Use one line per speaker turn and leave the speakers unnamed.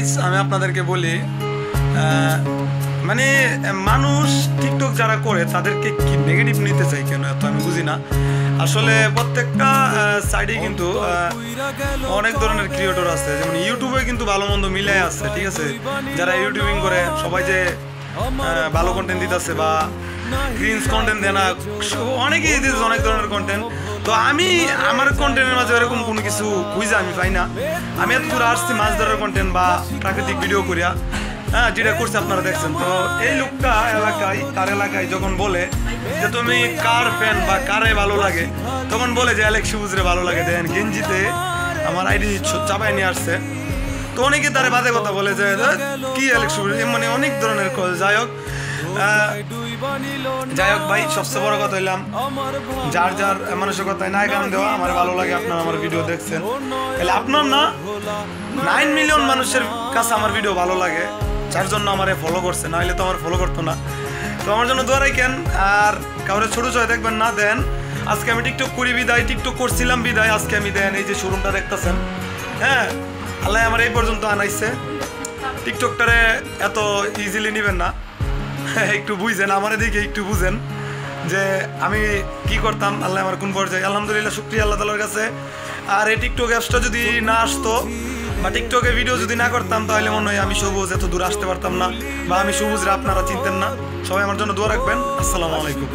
guys আমি আপনাদেরকে বলি মানে মানুষ টিকটক যারা করে তাদেরকে কি নেগেটিভ নিতে চাই কেন এত আমি বুঝি না আসলে প্রত্যেকটা সাইডে কিন্তু অনেক ধরনের ক্রিয়েটর আছে যেমন ইউটিউবে কিন্তু ভালো মন্দ মিলাই আছে ঠিক আছে যারা ইউটিউবিং করে সবাই যে ভালো কন্টেন্ট দিতেছে বা ক্রিঞ্জ কন্টেন্ট দেয় না অনেকেই দিতেছে অনেক ধরনের কন্টেন্ট তো আমি আমার কন্টেন্টের মাঝে এরকম কোনো কিছু খুঁজে আমি পাই না আমি এত দূর আসছি মাছ ধরার কন্টেন্ট বা প্রাকৃতিক ভিডিও করিয়া হ্যাঁ যেটা করছে আপনারা দেখছেন তো এই লোকটা তার এলাকায় যখন বলে যে তুমি কার ফ্যান বা কারে ভালো লাগে তখন বলে যে অ্যালেক্স সবুজরে ভালো লাগে দেন গেঞ্জিতে আমার আইডি চাপাই নিয়ে আসছে তো অনেকে তারে বাজে কথা বলে যে কি অ্যালেক্স সবুজ মানে অনেক ধরনের যাই হোক ভাই সবচেয়ে বড় কথা হইলাম যার যার মানুষের কথায় নাই গান দেওয়া আমার ভালো লাগে আপনারা আমার ভিডিও দেখছেন তাহলে আপনার না 9 মিলিয়ন মানুষের কাছে আমার ভিডিও ভালো লাগে যার জন্য আমারে ফলো করছে না হলে তো আমার ফলো করতো না তো আমার জন্য দোয়া রাখেন আর কাউরে ছোট ছয় দেখবেন না দেন আজকে আমি টিকটক করি বিদায় টিকটক করছিলাম বিদায় আজকে আমি দেন এই যে শোরুমটা দেখতেছেন হ্যাঁ আল্লাহ আমার এই পর্যন্ত আনাইছে টিকটকটারে এত ইজিলি নেবেন না একটু বুঝেন আমার দিকে একটু বুঝেন যে আমি কি করতাম আল্লাহ আমার কোন পর্যায়ে আলহামদুলিল্লাহ শুকরিয়া আল্লাহ তাআলার কাছে আর এই টিকটক অ্যাপসটা যদি না আসতো বা টিকটকে ভিডিও যদি না করতাম তাহলে মনে হয় আমি সবুজ এত দূর আসতে পারতাম না বা আমি সবুজরা আপনারা চিনতেন না সবাই আমার জন্য দোয়া রাখবেন আসসালামু আলাইকুম